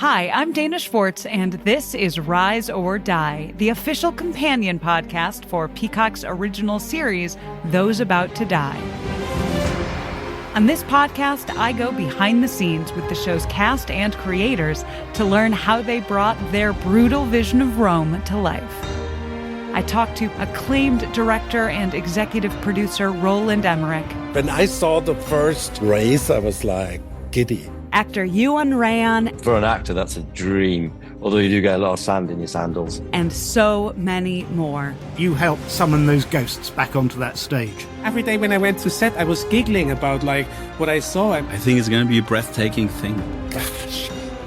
Hi, I'm Dana Schwartz, and this is Rise or Die, the official companion podcast for Peacock's original series, Those About to Die. On this podcast, I go behind the scenes with the show's cast and creators to learn how they brought their brutal vision of Rome to life. I talked to acclaimed director and executive producer Roland Emmerich. When I saw the first race, I was like giddy. Actor Ewan Ryan. For an actor, that's a dream, although you do get a lot of sand in your sandals. And so many more. You helped summon those ghosts back onto that stage. Every day when I went to set, I was giggling about what I saw. I think it's going to be a breathtaking thing.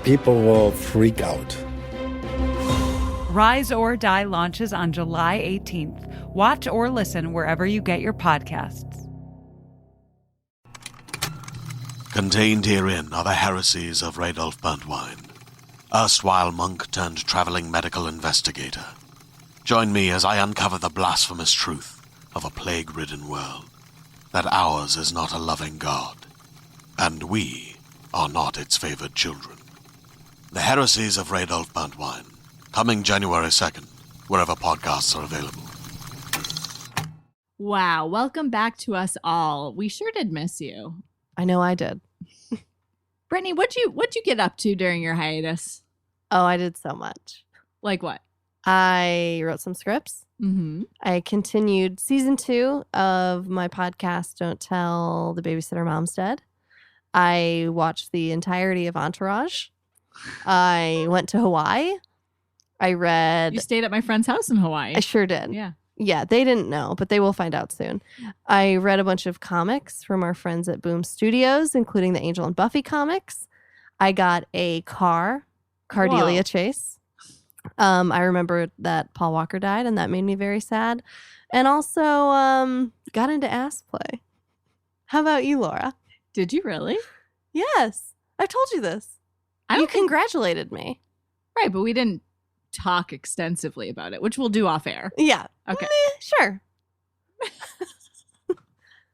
People will freak out. Rise or Die launches on July 18th. Watch or listen wherever you get your podcasts. Contained herein are the heresies of Radolf Burntwine, erstwhile monk turned traveling medical investigator. Join me as I uncover the blasphemous truth of a plague-ridden world, that ours is not a loving God, and we are not its favored children. The heresies of Radolf Burntwine, coming January 2nd, wherever podcasts are available. Wow, welcome back to us all. We sure did miss you. I know I did. Brittany, what'd you get up to during your hiatus? Oh, I did so much. Like what? I wrote some scripts. Mm-hmm. I continued season 2 of my podcast, Don't Tell the Babysitter Mom's Dead. I watched the entirety of Entourage. I went to Hawaii. I read... You stayed at my friend's house in Hawaii. I sure did. Yeah. Yeah, they didn't know, but they will find out soon. I read a bunch of comics from our friends at Boom Studios, including the Angel and Buffy comics. I got a Cardelia Chase. I remember that Paul Walker died, and that made me very sad. And also got into ass play. How about you, Laura? Did you really? Yes. I've told you this. You congratulated me. Right, but we didn't talk extensively about it, which we'll do off air. Yeah. Okay. Sure.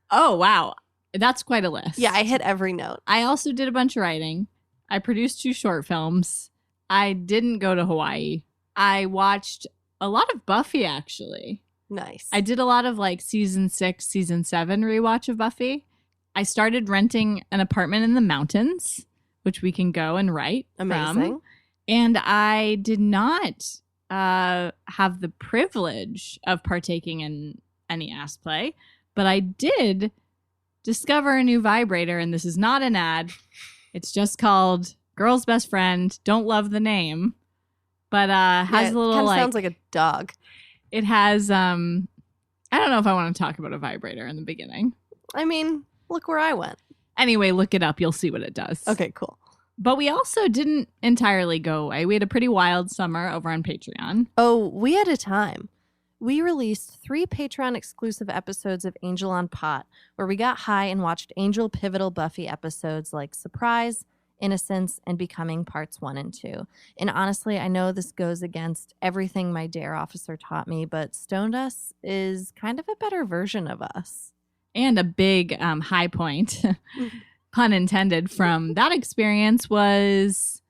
Oh, wow. That's quite a list. Yeah, I hit every note. I also did a bunch of writing. I produced 2 short films. I didn't go to Hawaii. I watched a lot of Buffy, actually. Nice. I did a lot of season 6, season 7 rewatch of Buffy. I started renting an apartment in the mountains, which we can go and write Amazing. from. And I did not have the privilege of partaking in any ass play, but I did discover a new vibrator, and this is not an ad. It's just called Girl's Best Friend. Don't love the name, but has a little sounds like a dog. It has I don't know if I want to talk about a vibrator in the beginning. I mean, look where I went. Anyway, look it up. You'll see what it does. Okay, cool. But we also didn't entirely go away. We had a pretty wild summer over on Patreon. Oh, we had a time. We released 3 Patreon exclusive episodes of Angel on Pot, where we got high and watched Angel pivotal Buffy episodes like Surprise, Innocence, and Becoming Parts 1 and 2. And honestly, I know this goes against everything my DARE officer taught me, but Stoned Us is kind of a better version of us. And a big high point, pun intended, from that experience was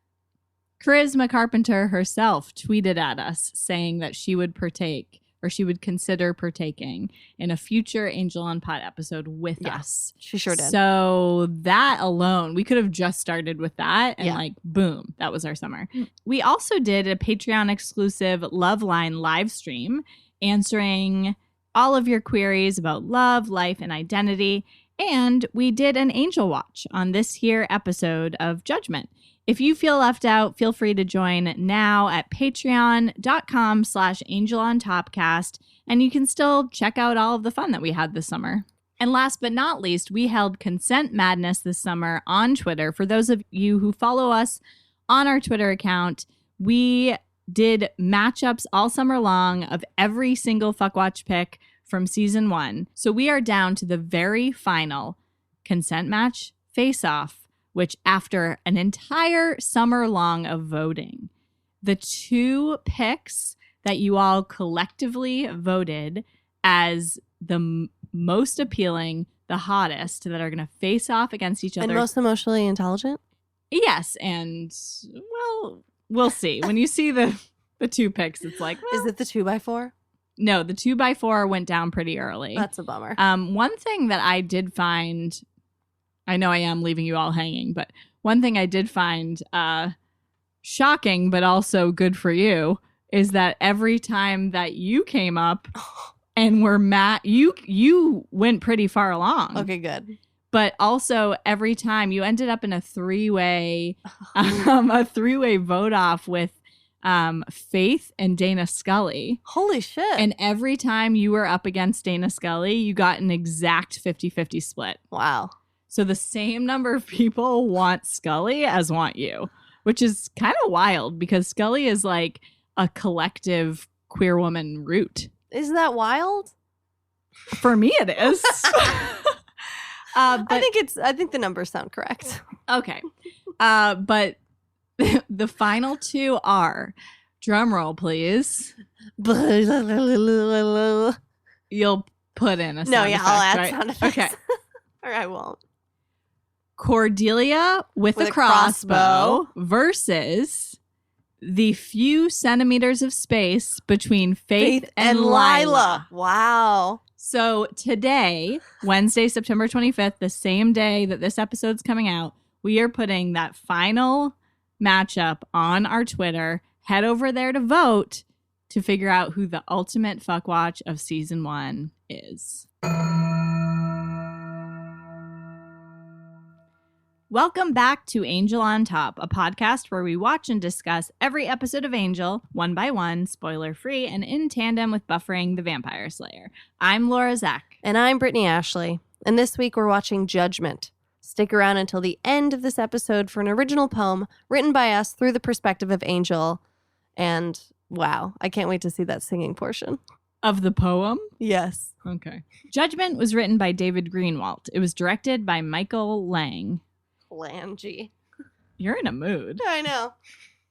Charisma Carpenter herself tweeted at us saying that she would partake, or she would consider partaking in a future Angel on Pot episode with us. She sure did. So that alone, we could have just started with that and boom, that was our summer. We also did a Patreon exclusive Love Line live stream answering all of your queries about love, life, and identity. And we did an Angel Watch on this here episode of Judgment. If you feel left out, feel free to join now at patreon.com/angelontopcast, and you can still check out all of the fun that we had this summer. And last but not least, we held Consent Madness this summer on Twitter. For those of you who follow us on our Twitter account, we did matchups all summer long of every single Fuckwatch pick from season 1. So we are down to the very final consent match face-off, which after an entire summer long of voting, the 2 picks that you all collectively voted as the most appealing, the hottest, that are going to face off against each other. And most emotionally intelligent? Yes, and well, we'll see. When you see the 2 picks, it's like, well, Is it the 2x4? no, the 2x4 went down pretty early. That's a bummer. One thing that I did find, I know I am leaving you all hanging, but one thing I did find shocking, but also good for you, is that every time that you came up and were mad, you went pretty far along. Okay, good. But also every time you ended up in a 3-way, a 3-way vote off with Faith and Dana Scully. Holy shit. And every time you were up against Dana Scully, you got an exact 50-50 split. Wow. So the same number of people want Scully as want you, which is kind of wild because Scully is like a collective queer woman root. Isn't that wild? For me, it is. I think the numbers sound correct. Okay. But the final 2 are, drum roll, please. You'll put in a sound effect, I'll add right? sound effects. Okay. Or I won't. Cordelia with a crossbow versus the few centimeters of space between Faith and Lila. Wow. So today, Wednesday, September 25th, the same day that this episode's coming out, we are putting that final matchup on our Twitter. Head over there to vote to figure out who the ultimate fuckwatch of season 1 is. Welcome back to Angel on Top, a podcast where we watch and discuss every episode of Angel, one by one, spoiler-free, and in tandem with buffering the Vampire Slayer. I'm Laura Zach. And I'm Brittany Ashley. And this week we're watching Judgement. Stick around until the end of this episode for an original poem written by us through the perspective of Angel. And wow, I can't wait to see that singing portion. Of the poem? Yes. Okay. Judgement was written by David Greenwalt. It was directed by Michael Lang. Langy. You're in a mood. I know.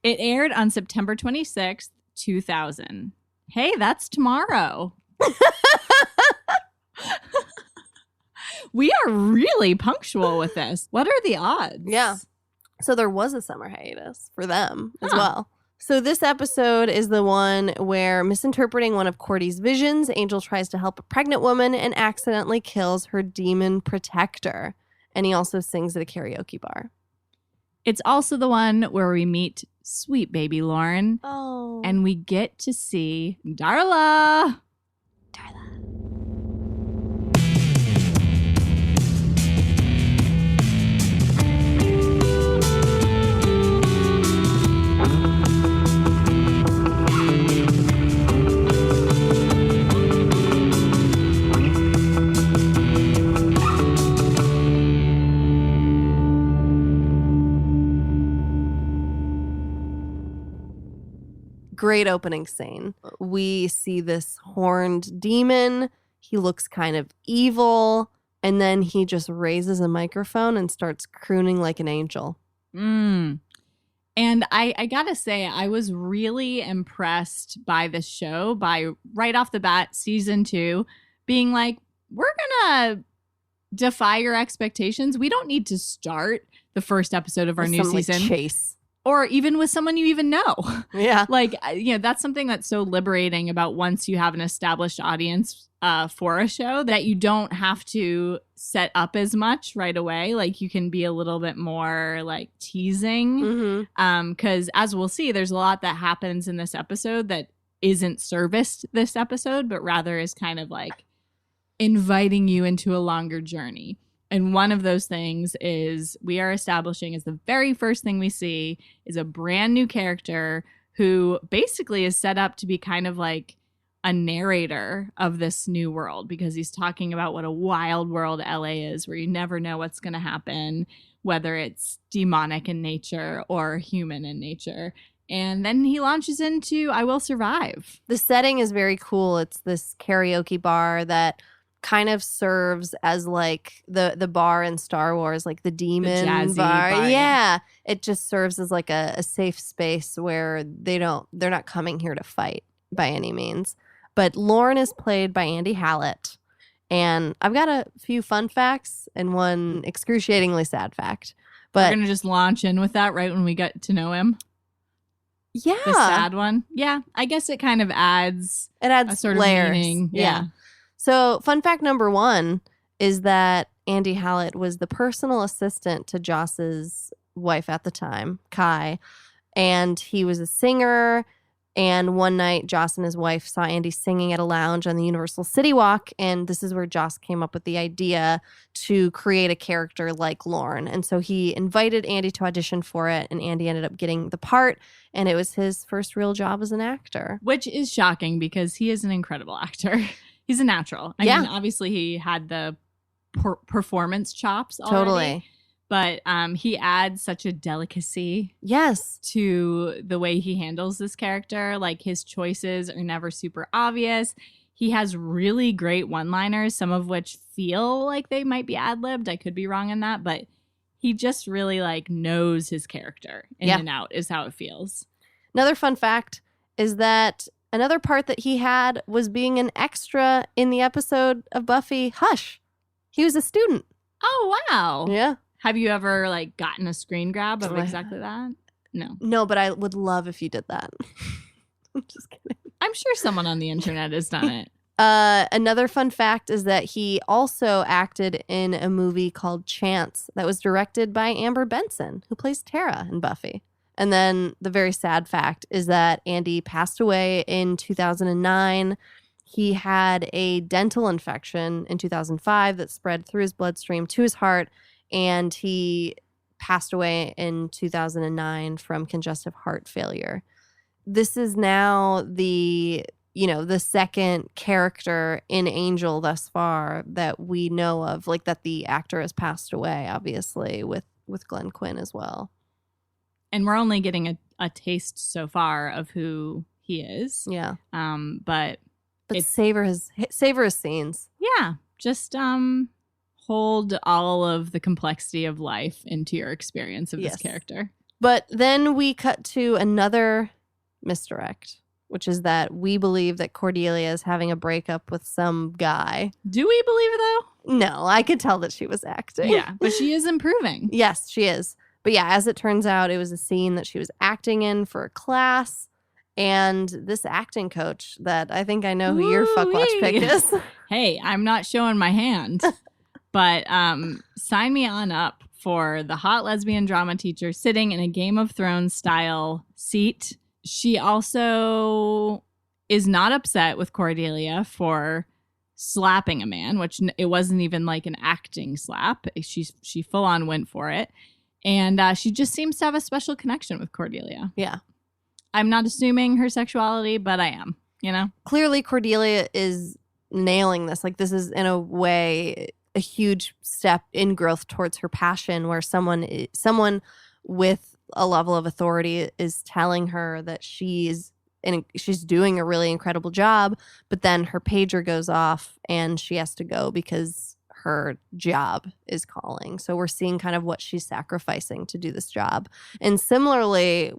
It aired on September 26th, 2000. Hey, that's tomorrow. We are really punctual with this. What are the odds? Yeah. So there was a summer hiatus for them as well. So this episode is the one where, misinterpreting one of Cordy's visions, Angel tries to help a pregnant woman and accidentally kills her demon protector. And he also sings at a karaoke bar. It's also the one where we meet sweet baby Lauren. Oh. And we get to see Darla. Great opening scene. We see this horned demon. He looks kind of evil. And then he just raises a microphone and starts crooning like an angel. And I gotta say, I was really impressed by this show, by right off the bat, season 2, being like, we're gonna defy your expectations. We don't need to start the first episode of our new season. Chase. Or even with someone you even know. Yeah. Like, you know, that's something that's so liberating about once you have an established audience for a show, that you don't have to set up as much right away. Like, you can be a little bit more like teasing. Because as we'll see, there's a lot that happens in this episode that isn't serviced this episode, but rather is kind of like inviting you into a longer journey. And one of those things is we are establishing, as the very first thing we see, is a brand new character who basically is set up to be kind of like a narrator of this new world, because he's talking about what a wild world LA is, where you never know what's going to happen, whether it's demonic in nature or human in nature. And then he launches into I Will Survive. The setting is very cool. It's this karaoke bar that kind of serves as like the bar in Star Wars, like the demon jazzy bar. Yeah. It just serves as like a safe space where they're not coming here to fight by any means. But Lauren is played by Andy Hallett. And I've got a few fun facts and one excruciatingly sad fact. But we're going to just launch in with that right when we get to know him. Yeah. The sad one. Yeah. I guess it kind of adds a sort layers. of meaning. Yeah. So fun fact number 1 is that Andy Hallett was the personal assistant to Joss's wife at the time, Kai. And he was a singer. And one night, Joss and his wife saw Andy singing at a lounge on the Universal City Walk. And this is where Joss came up with the idea to create a character like Lorne. And so he invited Andy to audition for it. And Andy ended up getting the part. And it was his first real job as an actor. Which is shocking because he is an incredible actor. He's a natural. I mean, obviously he had the performance chops already. Totally. But he adds such a delicacy to the way he handles this character. Like, his choices are never super obvious. He has really great one-liners, some of which feel like they might be ad-libbed. I could be wrong on that, but he just really like knows his character in and out is how it feels. Another fun fact is that another part that he had was being an extra in the episode of Buffy Hush. He was a student. Oh, wow. Yeah. Have you ever like gotten a screen grab of exactly that? No. No, but I would love if you did that. I'm just kidding. I'm sure someone on the internet has done it. Another fun fact is that he also acted in a movie called Chance that was directed by Amber Benson, who plays Tara in Buffy. And then the very sad fact is that Andy passed away in 2009. He had a dental infection in 2005 that spread through his bloodstream to his heart. And he passed away in 2009 from congestive heart failure. This is now the second character in Angel thus far that we know of, like that the actor has passed away, obviously, with Glenn Quinn as well. And we're only getting a taste so far of who he is. Yeah. But savor his scenes. Yeah. Just hold all of the complexity of life into your experience of this character. But then we cut to another misdirect, which is that we believe that Cordelia is having a breakup with some guy. Do we believe it, though? No, I could tell that she was acting. Yeah, but she is improving. Yes, she is. But yeah, as it turns out, it was a scene that she was acting in for a class. And this acting coach that I think I know who your fuckwatch pick is. Hey, I'm not showing my hand. But sign me on up for the hot lesbian drama teacher sitting in a Game of Thrones style seat. She also is not upset with Cordelia for slapping a man, which it wasn't even like an acting slap. She full on went for it. And she just seems to have a special connection with Cordelia. Yeah. I'm not assuming her sexuality, but I am, Clearly, Cordelia is nailing this. Like, this is, in a way, a huge step in growth towards her passion, where someone with a level of authority is telling her that she's doing a really incredible job, but then her pager goes off and she has to go because her job is calling. So we're seeing kind of what she's sacrificing to do this job. And similarly,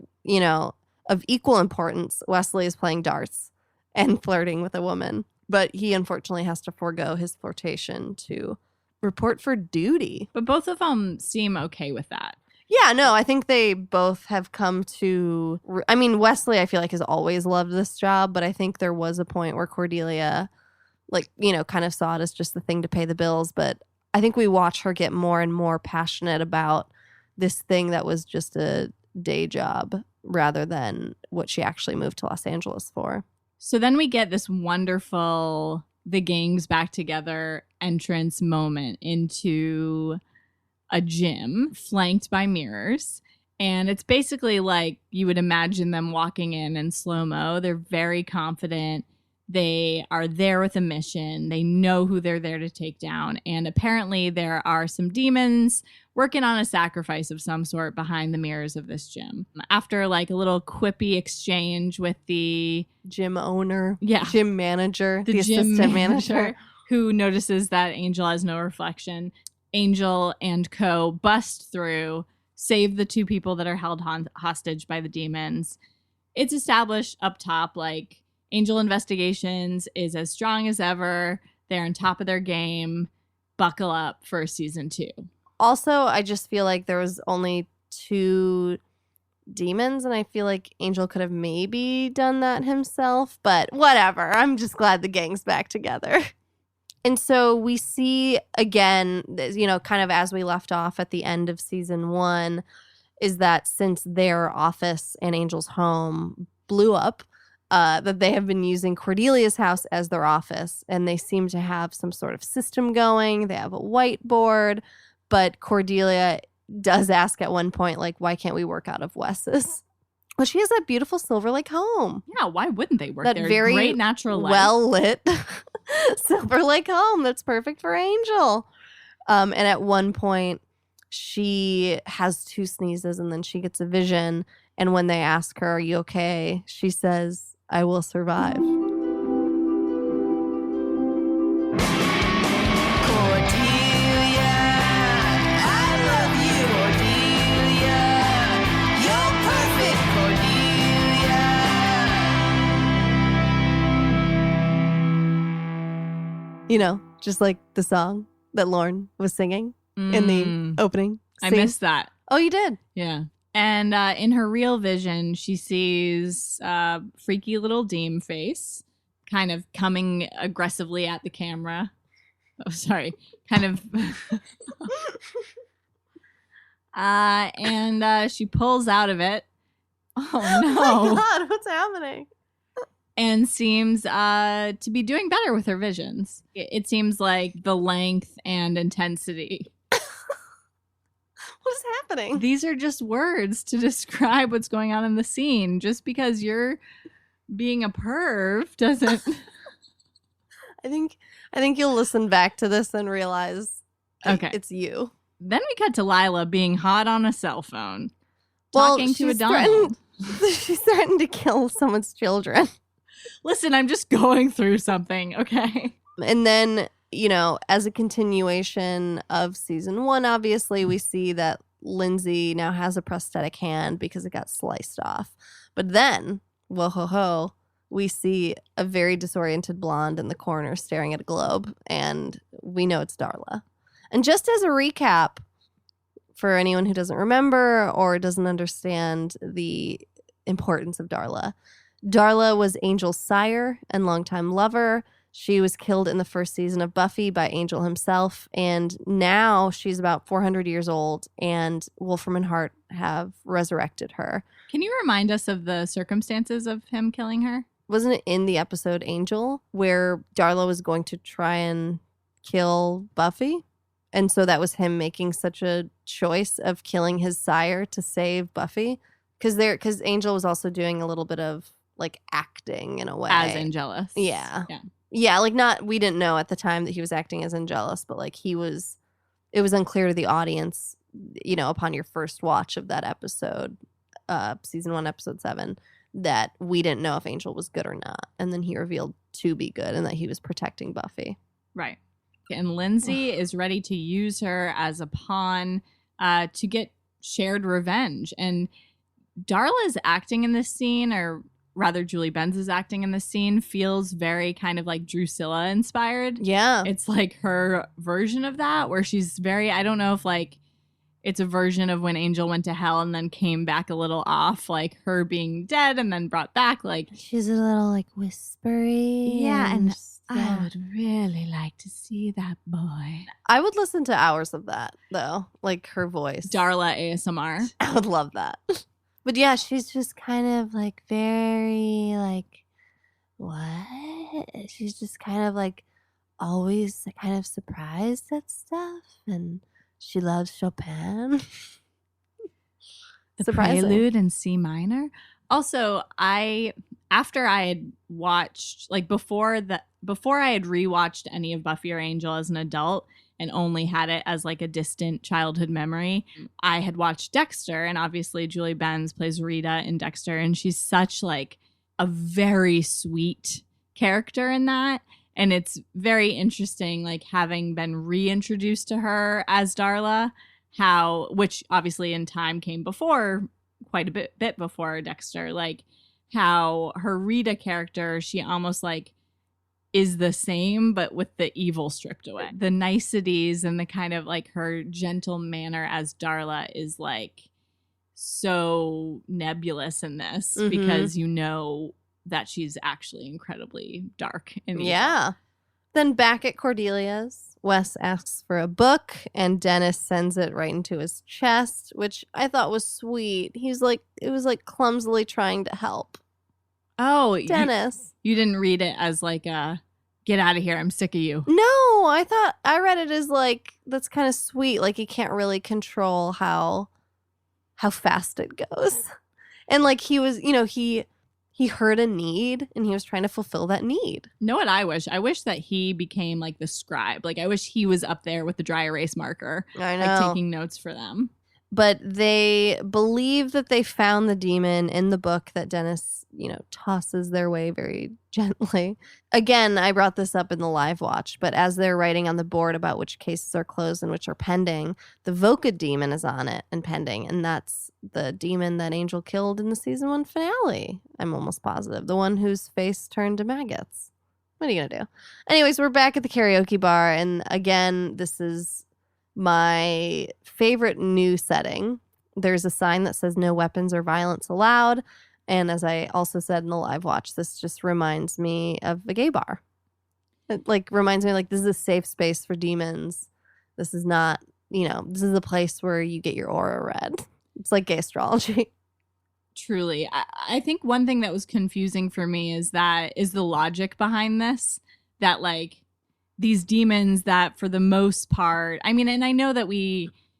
of equal importance, Wesley is playing darts and flirting with a woman. But he unfortunately has to forego his flirtation to report for duty. But both of them seem okay with that. Yeah, no, I think they both have come to... I mean, Wesley, I feel like, has always loved this job, but I think there was a point where Cordelia, kind of saw it as just the thing to pay the bills. But I think we watch her get more and more passionate about this thing that was just a day job rather than what she actually moved to Los Angeles for. So then we get this wonderful the gang's back together entrance moment into a gym flanked by mirrors. And it's basically like you would imagine them walking in slow-mo. They're very confident. They are there with a mission. They know who they're there to take down. And apparently there are some demons working on a sacrifice of some sort behind the mirrors of this gym. After like a little quippy exchange with the gym owner, gym manager, the gym assistant manager, who notices that Angel has no reflection, Angel and co bust through, save the two people that are held hostage by the demons. It's established up top, like, Angel Investigations is as strong as ever. They're on top of their game. Buckle up for season 2. Also, I just feel like there was only 2 demons, and I feel like Angel could have maybe done that himself, but whatever. I'm just glad the gang's back together. And so we see again, kind of as we left off at the end of season 1, is that since their office and Angel's home blew up, that they have been using Cordelia's house as their office, and they seem to have some sort of system going. They have a whiteboard, but Cordelia does ask at one point, like, why can't we work out of Wes's? Well, she has that beautiful Silver Lake home. Yeah, why wouldn't they work that there? Very great natural light. well-lit Silver Lake home that's perfect for Angel. And at one point, she has 2 sneezes, and then she gets a vision. And when they ask her, are you okay? She says, I will survive. Just like the song that Lauren was singing in the opening scene. I missed that. Oh, you did? Yeah. And in her real vision, she sees freaky little Deem face kind of coming aggressively at the camera. Oh, sorry. Kind of. And she pulls out of it. Oh, no. Oh, my God. What's happening? And seems to be doing better with her visions. It seems like the length and intensity. What is happening? These are just words to describe what's going on in the scene. Just because you're being a perv doesn't. I think you'll listen back to this and realize it's you. Then we cut to Lila being hot on a cell phone, talking to a Donald. She's threatened to kill someone's children. Listen, I'm just going through something, okay? And then, as a continuation of season 1, obviously, we see that Lindsay now has a prosthetic hand because it got sliced off. But then, whoa ho ho, we see a very disoriented blonde in the corner staring at a globe, and we know it's Darla. And just as a recap, for anyone who doesn't remember or doesn't understand the importance of Darla, Darla was Angel's sire and longtime lover. She was killed in the first season of Buffy by Angel himself, and now she's about 400 years old, and Wolfram and Hart have resurrected her. Can you remind us of the circumstances of him killing her? Wasn't it in the episode Angel where Darla was going to try and kill Buffy? And so that was him making such a choice of killing his sire to save Buffy? Because Angel was also doing a little bit of like acting in a way. As Angelus. Yeah. Yeah, like we didn't know at the time that he was acting as Angelus, but like it was unclear to the audience, upon your first watch of that episode, season 1, episode 7, that we didn't know if Angel was good or not. And then he revealed to be good and that he was protecting Buffy. Right. And Lindsay is ready to use her as a pawn to get shared revenge. And Darla's acting in this scene, or rather Julie Benz's acting in this scene, feels very kind of like Drusilla inspired. Yeah. It's like her version of that, where she's very, I don't know if like it's a version of when Angel went to hell and then came back a little off, like her being dead and then brought back. Like she's a little like whispery. Yeah, and I would really like to see that boy. I would listen to hours of that though, like her voice. Darla ASMR. I would love that. But yeah, she's just kind of like very like, what? She's just kind of like always kind of surprised at stuff, and she loves Chopin. The Prelude in C minor. Also, after I had watched, like before I had rewatched any of Buffy or Angel as an adult and only had it as like a distant childhood memory, I had watched Dexter, and obviously Julie Benz plays Rita in Dexter, and she's such like a very sweet character in that. And it's very interesting, like having been reintroduced to her as Darla, which obviously in time came before, quite a bit before Dexter, like how her Rita character, she almost like is the same, but with the evil stripped away. The niceties and the kind of like her gentle manner as Darla is like so nebulous in this because you know that she's actually incredibly dark and evil. Yeah. Then back at Cordelia's, Wes asks for a book and Dennis sends it right into his chest, which I thought was sweet. He's like, it was like clumsily trying to help. Oh, Dennis. You didn't read it as like a get out of here, I'm sick of you. No, I read it as like, that's kind of sweet. Like he can't really control how fast it goes. And like he was, you know, he heard a need and he was trying to fulfill that need. Know what I wish? I wish that he became like the scribe. Like I wish he was up there with the dry erase marker. I know. Like taking notes for them. But they believe that they found the demon in the book that Dennis, you know, tosses their way very gently. Again, I brought this up in the live watch, but as they're writing on the board about which cases are closed and which are pending, the Voca demon is on it and pending. And that's the demon that Angel killed in the season 1 finale. I'm almost positive. The one whose face turned to maggots. What are you going to do? Anyways, we're back at the karaoke bar. And again, this is my favorite new setting. There's a sign that says no weapons or violence allowed. And as I also said in the live watch, this just reminds me of a gay bar. It like reminds me like this is a safe space for demons. This is not, you know, this is a place where you get your aura read. It's like gay astrology. Truly. I think one thing that was confusing for me is the logic behind this, that like these demons that for the most part, I mean, and I know that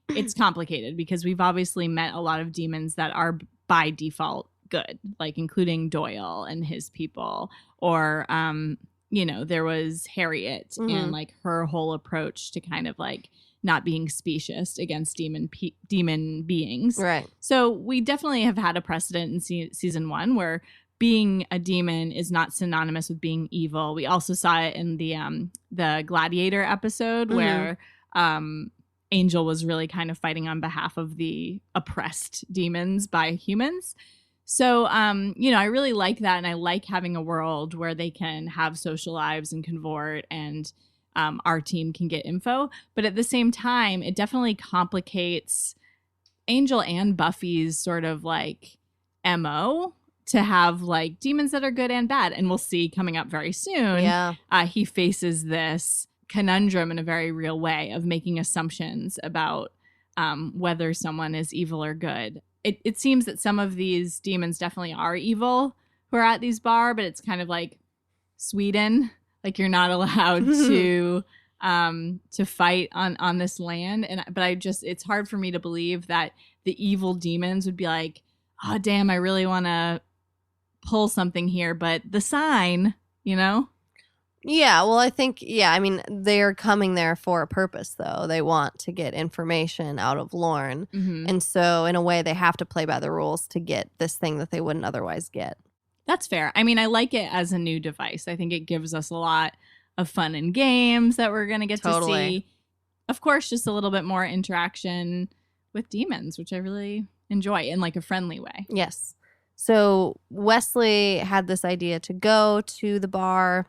it's complicated because we've obviously met a lot of demons that are by default good, like including Doyle and his people, or, you know, there was Harriet and like her whole approach to kind of like not being specious against demon beings. Right. So we definitely have had a precedent in season 1 where being a demon is not synonymous with being evil. We also saw it in the Gladiator episode where Angel was really kind of fighting on behalf of the oppressed demons by humans. So, you know, I really like that. And I like having a world where they can have social lives and cavort and our team can get info. But at the same time, it definitely complicates Angel and Buffy's sort of like MO to have like demons that are good and bad. And we'll see coming up very soon. Yeah. He faces this conundrum in a very real way of making assumptions about whether someone is evil or good. It seems that some of these demons definitely are evil who are at these bar, but it's kind of like Sweden. Like you're not allowed to fight on this land. But it's hard for me to believe that the evil demons would be like, oh damn, I really want to pull something here, but the sign, you know? Yeah, well, I think, I mean, they're coming there for a purpose, though. They want to get information out of Lorne. And so, in a way, they have to play by the rules to get this thing that they wouldn't otherwise get. That's fair. I mean, I like it as a new device. I think it gives us a lot of fun and games that we're going to get to see. Of course, just a little bit more interaction with demons, which I really enjoy in like a friendly way. Yes. So, Wesley had this idea to go to the bar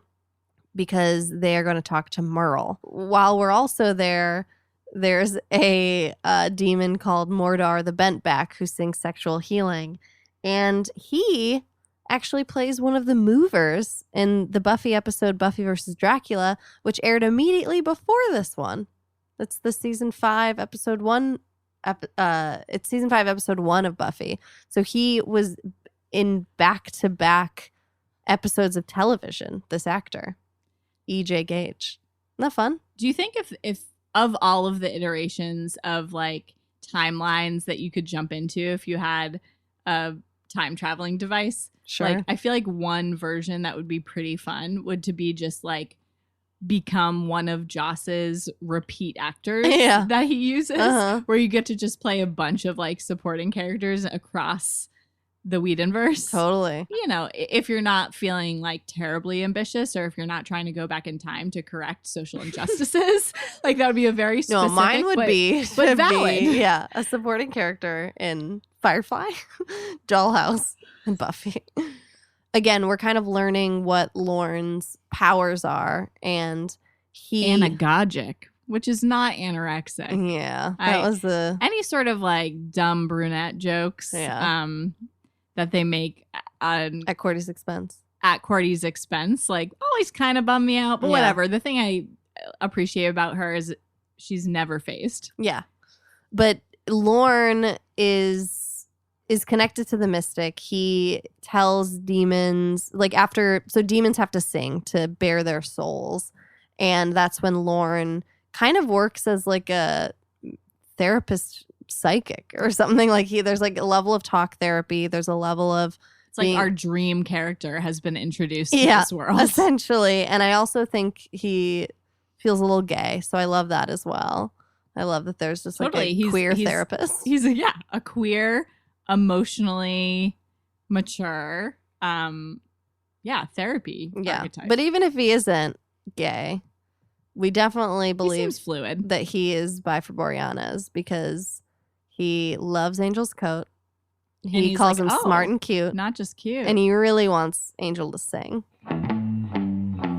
because they are going to talk to Merle. While we're also there, there's a demon called Mordar the Bentback who sings sexual healing. And he actually plays one of the movers in the Buffy episode Buffy vs. Dracula, which aired immediately before this one. It's the season 5 episode 1. It's season 5 episode 1 of Buffy. So he was in back-to-back episodes of television, this actor. E.J. Gage. Isn't that fun? Do you think if of all of the iterations of like timelines that you could jump into if you had a time traveling device, Sure. like I feel like one version that would be pretty fun would to be just like become one of Joss's repeat actors that he uses, where you get to just play a bunch of like supporting characters across the Whedonverse. Totally. You know, if you're not feeling like terribly ambitious or if you're not trying to go back in time to correct social injustices, like that would be a very specific, mine would be valid. A supporting character in Firefly, Dollhouse, and Buffy. again, we're kind of learning what Lorne's powers are, and he anagogic, which is not anorexic. Yeah, that was the any sort of like dumb brunette jokes. Yeah. That they make at Cordy's expense. Like, always kind of bum me out, but whatever. The thing I appreciate about her is she's never faced. Yeah, but Lorne is connected to the mystic. He tells demons demons have to sing to bear their souls, and that's when Lorne kind of works as like a therapist psychic or something. Like there's like a level of talk therapy. There's a level of it's like our dream character has been introduced to this world. Essentially. And I also think he feels a little gay. So I love that as well. I love that there's just like a queer therapist. He's a queer, emotionally mature, therapy archetype. But even if he isn't gay, we definitely believe he seems fluid. That he is bi for Boreanaz because he loves Angel's coat. He calls him smart and cute. Not just cute. And he really wants Angel to sing.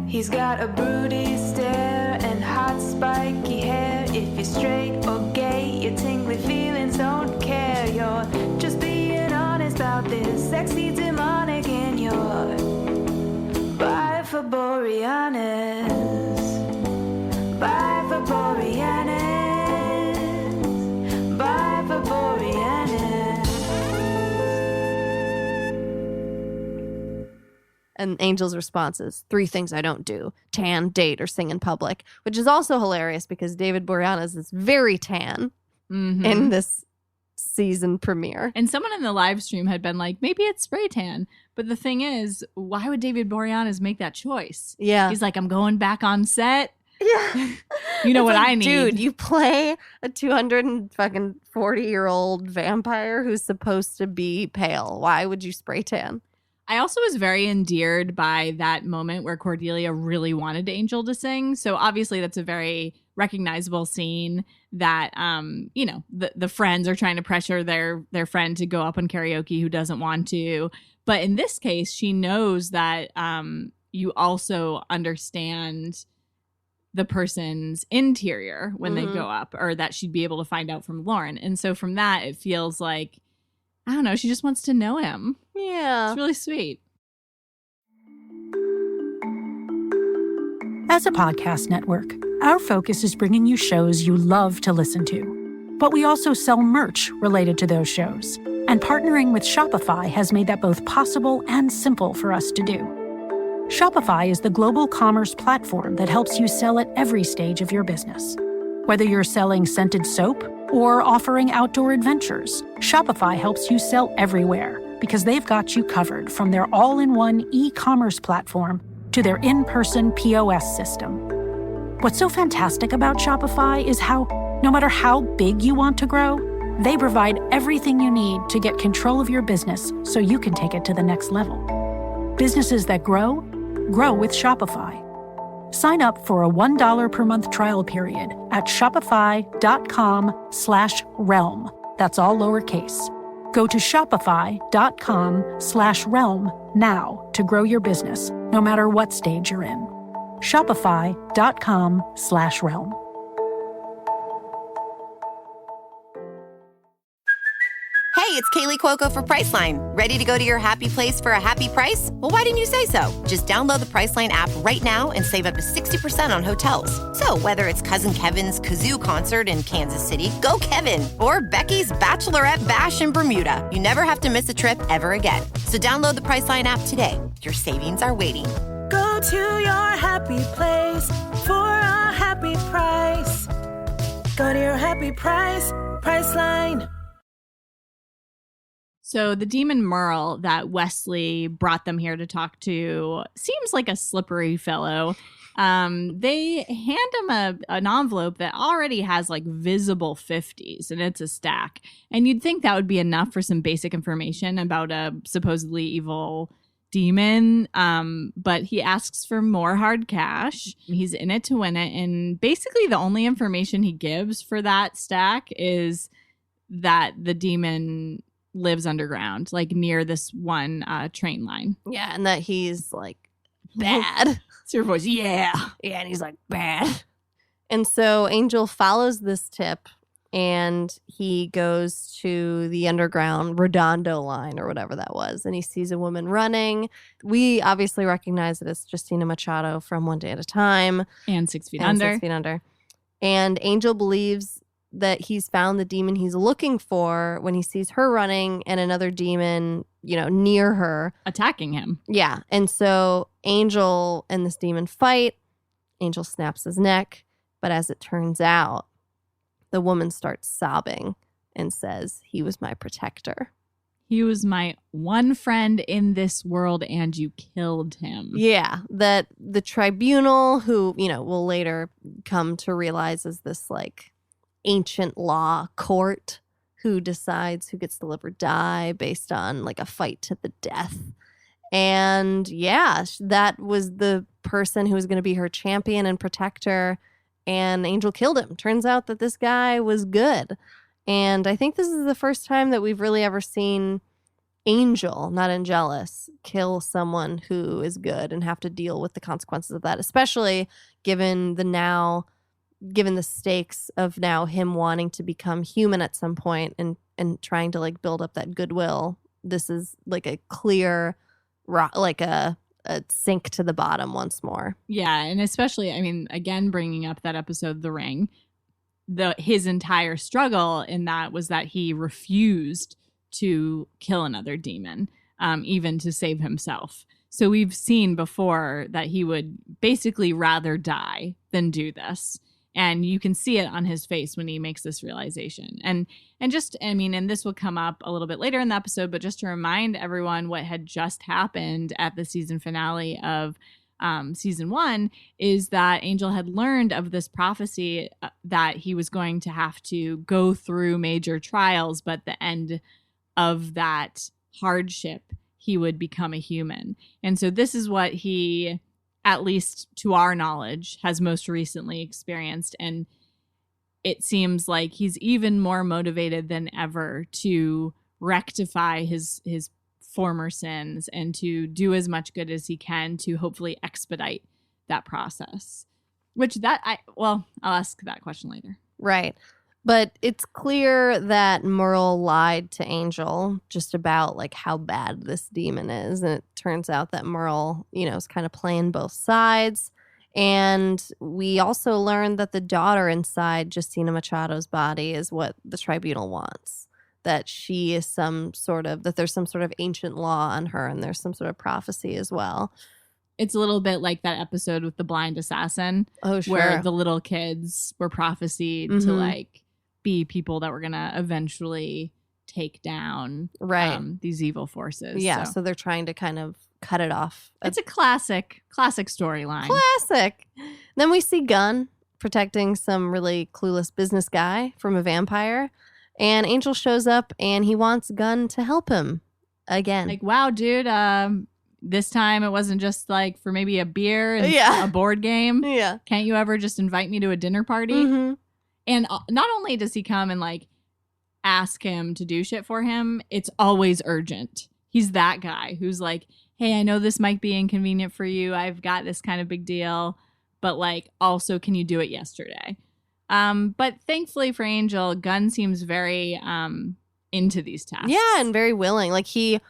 He's got a broody stare and hot spiky hair. If you're straight or gay, your tingly feelings don't care. You're just being honest about this sexy demonic, and you're bi for Boreanaz. Bi for Boreanaz. Bi for Boreanaz. And Angel's response is 3 things I don't do: tan, date, or sing in public, which is also hilarious because David Boreanaz is very tan in this season premiere. And someone in the live stream had been like, maybe it's spray tan. But the thing is, why would David Boreanaz make that choice? Yeah. He's like, I'm going back on set. Yeah. You know what I need. Dude, you play a 240-year-old vampire who's supposed to be pale. Why would you spray tan? I also was very endeared by that moment where Cordelia really wanted Angel to sing. So obviously that's a very recognizable scene that, the friends are trying to pressure their friend to go up on karaoke who doesn't want to. But in this case, she knows that you also understand the person's interior when they go up, or that she'd be able to find out from Lorne. And so from that, it feels like, I don't know, she just wants to know him. Yeah. It's really sweet. As a podcast network, our focus is bringing you shows you love to listen to. But we also sell merch related to those shows. And partnering with Shopify has made that both possible and simple for us to do. Shopify is the global commerce platform that helps you sell at every stage of your business. Whether you're selling scented soap or offering outdoor adventures, Shopify helps you sell everywhere because they've got you covered, from their all-in-one e-commerce platform to their in-person POS system. What's so fantastic about Shopify is how, no matter how big you want to grow, they provide everything you need to get control of your business so you can take it to the next level. Businesses that grow with Shopify. Sign up for a $1 per month trial period at shopify.com/realm. That's all lowercase. Go to shopify.com/realm now to grow your business, no matter what stage you're in. Shopify.com/realm. Hey, it's Kaylee Cuoco for Priceline. Ready to go to your happy place for a happy price? Well, why didn't you say so? Just download the Priceline app right now and save up to 60% on hotels. So whether it's Cousin Kevin's Kazoo Concert in Kansas City, go Kevin, or Becky's Bachelorette Bash in Bermuda, you never have to miss a trip ever again. So download the Priceline app today. Your savings are waiting. Go to your happy place for a happy price. Go to your happy price, Priceline. So the demon Merle that Wesley brought them here to talk to seems like a slippery fellow. They hand him an envelope that already has like visible 50s, and it's a stack. And you'd think that would be enough for some basic information about a supposedly evil demon. But he asks for more hard cash. He's in it to win it. And basically the only information he gives for that stack is that the demon lives underground, like near this one train line. Yeah, and that he's like bad. It's your voice. Yeah. Yeah, and he's like bad. And so Angel follows this tip and he goes to the underground Redondo line or whatever that was. And he sees a woman running. We obviously recognize it as Justina Machado from One Day at a Time. And 6 Feet Under. 6 Feet Under. And Angel believes that he's found the demon he's looking for when he sees her running and another demon, near her. Attacking him. Yeah. And so Angel and this demon fight. Angel snaps his neck. But as it turns out, the woman starts sobbing and says, he was my protector. He was my one friend in this world and you killed him. Yeah, that the tribunal, who, will later come to realize is this like ancient law court who decides who gets to live or die based on like a fight to the death. And yeah, that was the person who was going to be her champion and protector. And Angel killed him. Turns out that this guy was good. And I think this is the first time that we've really ever seen Angel, not Angelus, kill someone who is good and have to deal with the consequences of that, especially given the stakes of now him wanting to become human at some point and trying to like build up that goodwill. This is like a clear, like a sink to the bottom once more. Yeah, and especially, again, bringing up that episode, The Ring, his entire struggle in that was that he refused to kill another demon, even to save himself. So we've seen before that he would basically rather die than do this. And you can see it on his face when he makes this realization. And this will come up a little bit later in the episode, but just to remind everyone what had just happened at the season finale of season 1 is that Angel had learned of this prophecy that he was going to have to go through major trials, but at the end of that hardship, he would become a human. And so this is what he, at least to our knowledge, has most recently experienced. And it seems like he's even more motivated than ever to rectify his former sins and to do as much good as he can to hopefully expedite that process. I'll ask that question later. Right. But it's clear that Merle lied to Angel just about like how bad this demon is. And it turns out that Merle, is kind of playing both sides. And we also learned that the daughter inside Justina Machado's body is what the tribunal wants. That she is that there's some sort of ancient law on her and there's some sort of prophecy as well. It's a little bit like that episode with the blind assassin. Oh, sure. Where the little kids were prophesied to like be people that were going to eventually take down these evil forces. Yeah, so they're trying to kind of cut it off. It's a classic storyline. Classic. Then we see Gunn protecting some really clueless business guy from a vampire. And Angel shows up and he wants Gunn to help him again. Like, wow, dude, this time it wasn't just like for maybe a beer and a board game. Yeah. Can't you ever just invite me to a dinner party? Mm-hmm. And not only does he come and like ask him to do shit for him, it's always urgent. He's that guy who's like, hey, I know this might be inconvenient for you. I've got this kind of big deal, but like also can you do it yesterday? But thankfully for Angel, Gunn seems very into these tasks. Yeah, and very willing. Like he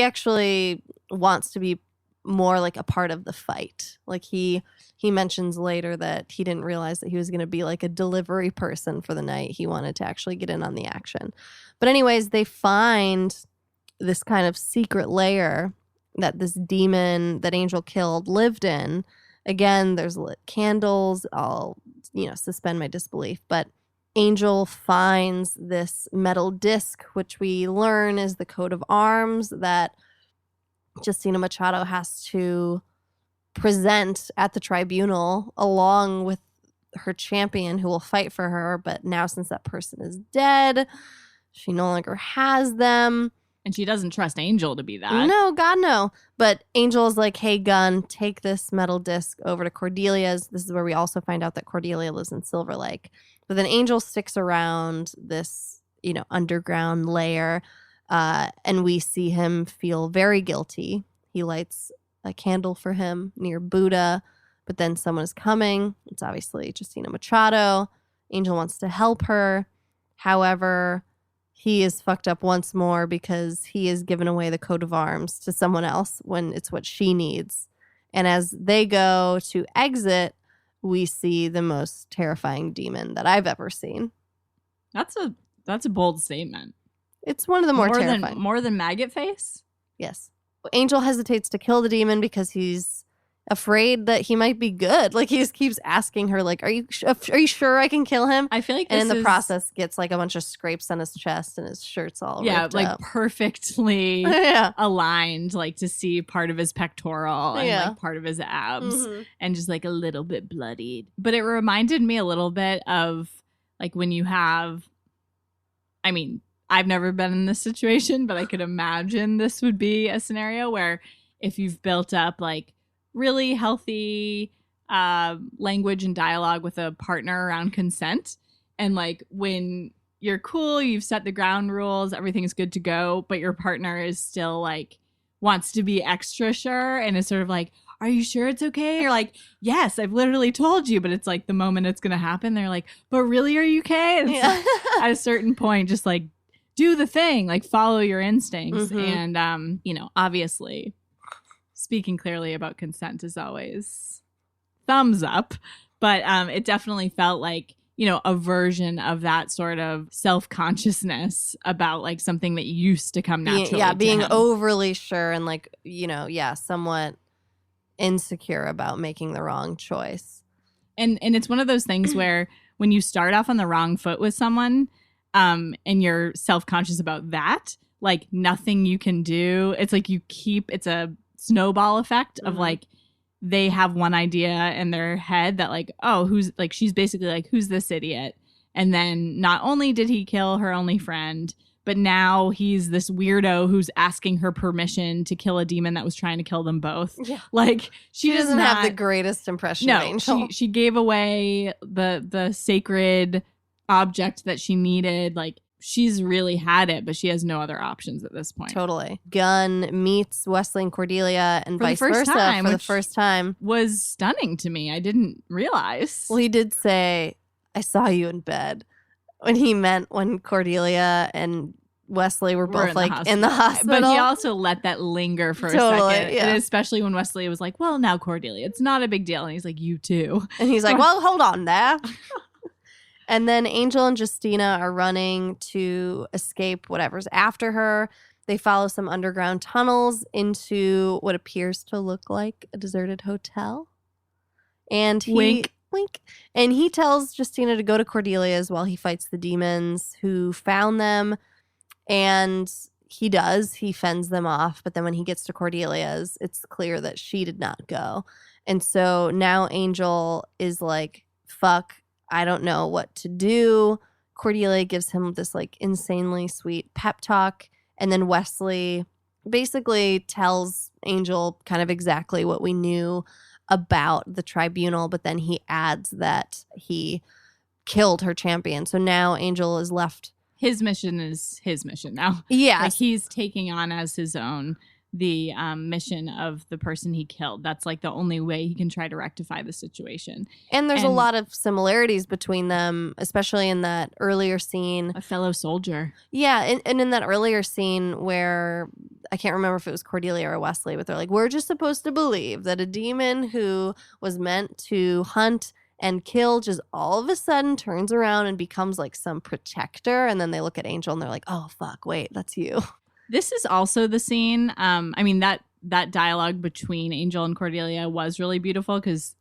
actually wants to be more like a part of the fight. Like he mentions later that he didn't realize that he was going to be like a delivery person for the night. He wanted to actually get in on the action. But anyways, they find this kind of secret lair that this demon that Angel killed lived in. Again, there's lit candles. I'll, suspend my disbelief. But Angel finds this metal disc, which we learn is the coat of arms that Justina Machado has to present at the tribunal along with her champion who will fight for her. But now since that person is dead, she no longer has them. And she doesn't trust Angel to be that. No, God, no. But Angel is like, hey, Gunn, take this metal disc over to Cordelia's. This is where we also find out that Cordelia lives in Silver Lake. But then Angel sticks around this, underground lair. And we see him feel very guilty. He lights a candle for him near Buddha, but then someone is coming. It's obviously Justina Machado. Angel wants to help her. However, he is fucked up once more because he has given away the coat of arms to someone else when it's what she needs. And as they go to exit, we see the most terrifying demon that I've ever seen. That's a bold statement. It's one of the more terrifying. More than maggot face? Yes. Angel hesitates to kill the demon because he's afraid that he might be good. Like, he just keeps asking her, like, are you sure I can kill him? I feel like and in the process gets like a bunch of scrapes on his chest and his shirt's all ripped like up. Perfectly aligned, like to see part of his pectoral and like part of his abs and just like a little bit bloodied. But it reminded me a little bit of like when you have, I mean, I've never been in this situation, but I could imagine this would be a scenario where if you've built up like really healthy language and dialogue with a partner around consent, and like when you're cool, you've set the ground rules, everything's good to go, but your partner is still like wants to be extra sure and is sort of like, are you sure it's okay? You're like, yes, I've literally told you, but it's like the moment it's gonna happen, they're like, but really, are you okay? And like, at a certain point, just like do the thing, like follow your instincts. And obviously speaking clearly about consent is always thumbs up, but it definitely felt like, a version of that sort of self-consciousness about like something that used to come naturally. Being to him. overly sure and like, somewhat insecure about making the wrong choice. And it's one of those things where when you start off on the wrong foot with someone, and you're self-conscious about that, like nothing you can do. It's like it's a snowball effect of like, they have one idea in their head that like, oh, who's like, she's basically like, who's this idiot? And then not only did he kill her only friend, but now he's this weirdo who's asking her permission to kill a demon that was trying to kill them both. Yeah. Like she doesn't have the greatest impression of Angel. She gave away the sacred object that she needed. Like she's really had it, but she has no other options at this point. Totally. Gunn meets Wesley and Cordelia and vice versa for the first time. Was stunning to me. I didn't realize. Well, he did say, I saw you in bed. When he meant when Cordelia and Wesley were both in the hospital. But he also let that linger for a second. Yeah. And especially when Wesley was like, well, now Cordelia, it's not a big deal. And he's like, you too. And he's like, well, hold on there. And then Angel and Justina are running to escape whatever's after her. They follow some underground tunnels into what appears to look like a deserted hotel. And wink. And he tells Justina to go to Cordelia's while he fights the demons who found them. And he does. He fends them off. But then when he gets to Cordelia's, it's clear that she did not go. And so now Angel is like, fuck, I don't know what to do. Cordelia gives him this like insanely sweet pep talk. And then Wesley basically tells Angel kind of exactly what we knew about the tribunal. But then he adds that he killed her champion. So now Angel is left. His mission is his mission now. Yeah. Like he's taking on as his own the mission of the person he killed. That's like the only way he can try to rectify the situation. And there's a lot of similarities between them, especially in that earlier scene. A fellow soldier. Yeah, and in that earlier scene where, I can't remember if it was Cordelia or Wesley, but they're like, we're just supposed to believe that a demon who was meant to hunt and kill just all of a sudden turns around and becomes like some protector. And then they look at Angel and they're like, oh, fuck, wait, that's you. This is also the scene. I mean, that dialogue between Angel and Cordelia was really beautiful because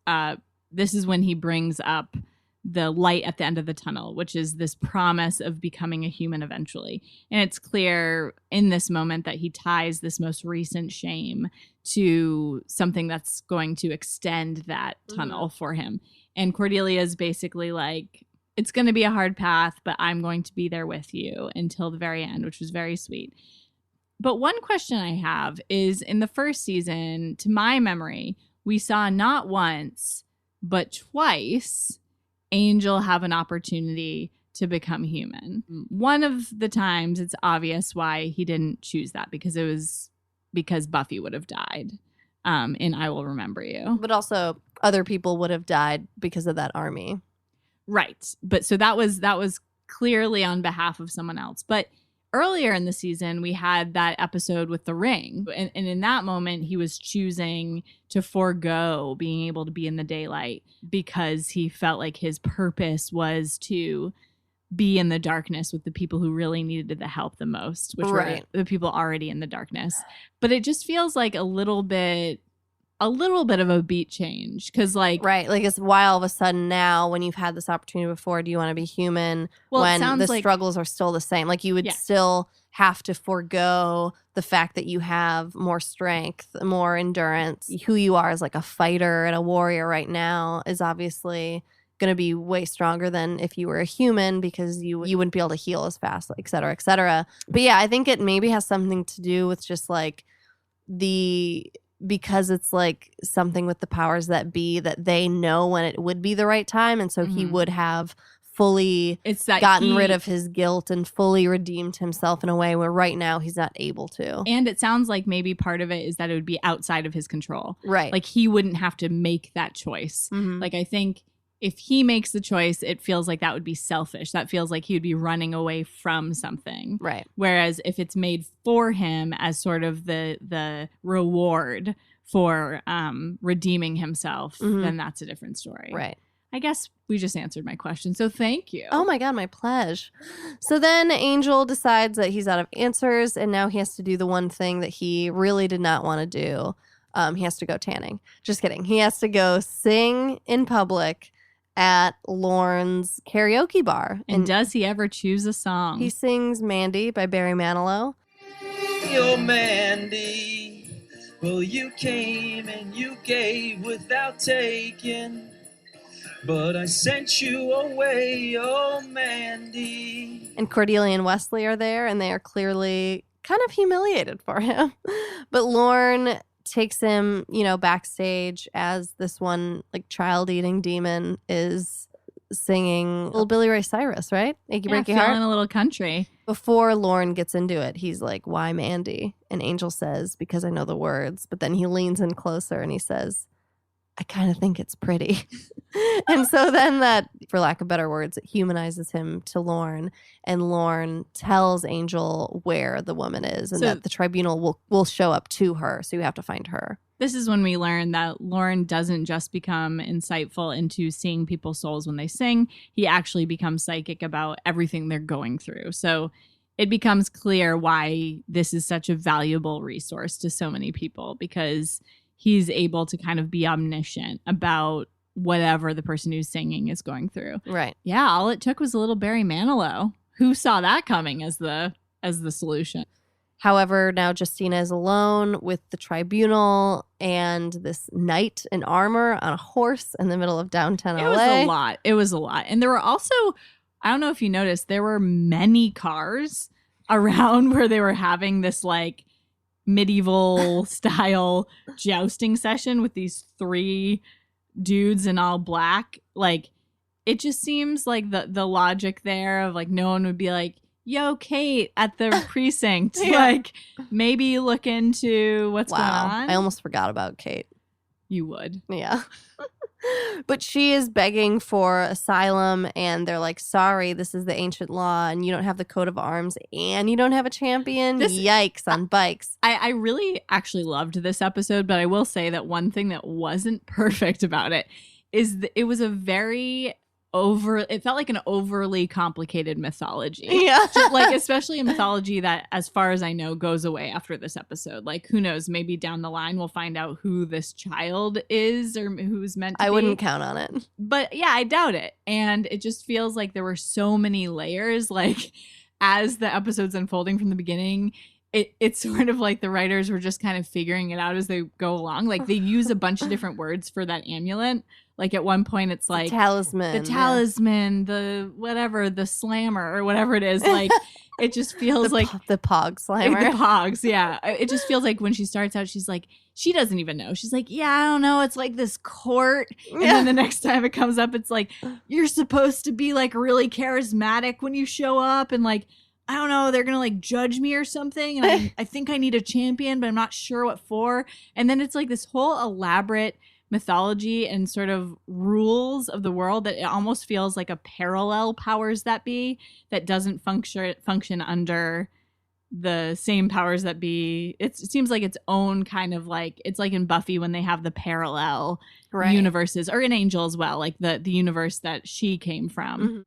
this is when he brings up the light at the end of the tunnel, which is this promise of becoming a human eventually. And it's clear in this moment that he ties this most recent shame to something that's going to extend that tunnel for him. And Cordelia is basically like, it's going to be a hard path, but I'm going to be there with you until the very end, which was very sweet. But one question I have is, in the first season, to my memory, we saw not once, but twice, Angel have an opportunity to become human. One of the times it's obvious why he didn't choose that, because it was because Buffy would have died in I Will Remember You. But also other people would have died because of that army. Right. But so that was clearly on behalf of someone else. But earlier in the season, we had that episode with the ring. And in that moment, he was choosing to forego being able to be in the daylight because he felt like his purpose was to be in the darkness with the people who really needed the help the most, which were the people already in the darkness. But it just feels like a little bit of a beat change, because like it's why all of a sudden now, when you've had this opportunity before, do you want to be human? Well, when the struggles are still the same, like you would still have to forego the fact that you have more strength, more endurance. Who you are as like a fighter and a warrior right now is obviously going to be way stronger than if you were a human, because you wouldn't be able to heal as fast, et cetera, et cetera. But yeah, I think it maybe has something to do with just like because it's like something with the powers that be, that they know when it would be the right time. And so he would have fully gotten rid of his guilt and fully redeemed himself in a way where right now he's not able to. And it sounds like maybe part of it is that it would be outside of his control. Right. Like he wouldn't have to make that choice. Like I think if he makes the choice, it feels like that would be selfish. That feels like he would be running away from something. Right. Whereas if it's made for him as sort of the reward for redeeming himself, then that's a different story. Right. I guess we just answered my question. So thank you. Oh my God, my pleasure. So then Angel decides that he's out of answers, and now he has to do the one thing that he really did not want to do. He has to go tanning. Just kidding. He has to go sing in public at Lorne's karaoke bar. And does he ever choose a song? He sings Mandy by Barry Manilow. Yo, Mandy, well, you came and you gave without taking, but I sent you away, oh, Mandy. And Cordelia and Wesley are there, and they are clearly kind of humiliated for him. But Lorne takes him, backstage as this one like child-eating demon is singing Little Billy Ray Cyrus, right? Achy Breaky Heart. Feeling a little country. Before Lorne gets into it, he's like, "Why Mandy?" And Angel says, "Because I know the words." But then he leans in closer and he says, "I kind of think it's pretty." And so then that, for lack of better words, it humanizes him to Lorne, and Lorne tells Angel where the woman is and that the tribunal will show up to her. So you have to find her. This is when we learn that Lorne doesn't just become insightful into seeing people's souls when they sing. He actually becomes psychic about everything they're going through. So it becomes clear why this is such a valuable resource to so many people, because he's able to kind of be omniscient about whatever the person who's singing is going through. Right. Yeah, all it took was a little Barry Manilow. Who saw that coming as the solution? However, now Justina is alone with the tribunal and this knight in armor on a horse in the middle of downtown LA. It was a lot. And there were also, I don't know if you noticed, there were many cars around where they were having this like medieval style jousting session with these three dudes in all black. Like, it just seems like the logic there of like no one would be like, "Yo, Kate," at the precinct. Yeah. Like, maybe look into what's going on. I almost forgot about Kate. You would. Yeah. But she is begging for asylum, and they're like, "Sorry, this is the ancient law, and you don't have the coat of arms, and you don't have a champion." Yikes on bikes. I really actually loved this episode, but I will say that one thing that wasn't perfect about it is it was a very it felt like an overly complicated mythology. Yeah. Like, especially a mythology that, as far as I know, goes away after this episode. Like, who knows? Maybe down the line we'll find out who this child is or who's meant to be. I wouldn't count on it. But yeah, I doubt it. And it just feels like there were so many layers. Like, as the episode's unfolding from the beginning, it's sort of like the writers were just kind of figuring it out as they go along. Like they use a bunch of different words for that amulet. Like at one point it's like the talisman, the whatever, the slammer or whatever it is. Like it just feels like the pog slammer. The pogs, yeah. It just feels like when she starts out, she's like, she doesn't even know. She's like, yeah, I don't know. It's like this court. And then the next time it comes up, it's like, you're supposed to be like really charismatic when you show up. And like, I don't know, they're going to like judge me or something. And I think I need a champion, but I'm not sure what for. And then it's like this whole elaborate mythology and sort of rules of the world that it almost feels like a parallel powers that be that doesn't function under the same powers that be. It seems like its own kind of like, it's like in Buffy when they have the parallel universes, or in Angel as well, like the universe that she came from. Mm-hmm.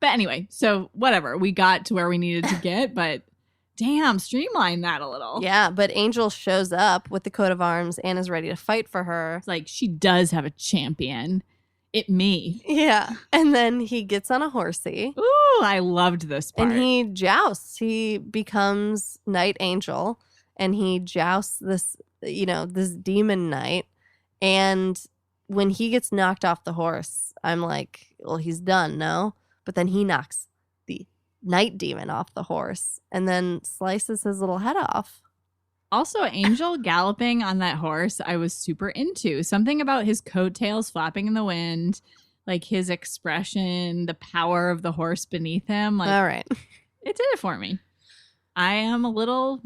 But anyway, so whatever, we got to where we needed to get, but damn, streamline that a little. Yeah, but Angel shows up with the coat of arms and is ready to fight for her. It's like, she does have a champion. It me. Yeah. And then he gets on a horsey. Ooh, I loved this part. And he jousts. He becomes Night Angel. And he jousts this, this demon knight. And when he gets knocked off the horse, I'm like, well, he's done, no? But then he knocks the night demon off the horse and then slices his little head off. Also, Angel galloping on that horse, I was super into. Something about his coattails flapping in the wind, like his expression, the power of the horse beneath him. Like, all right. It did it for me. I am a little,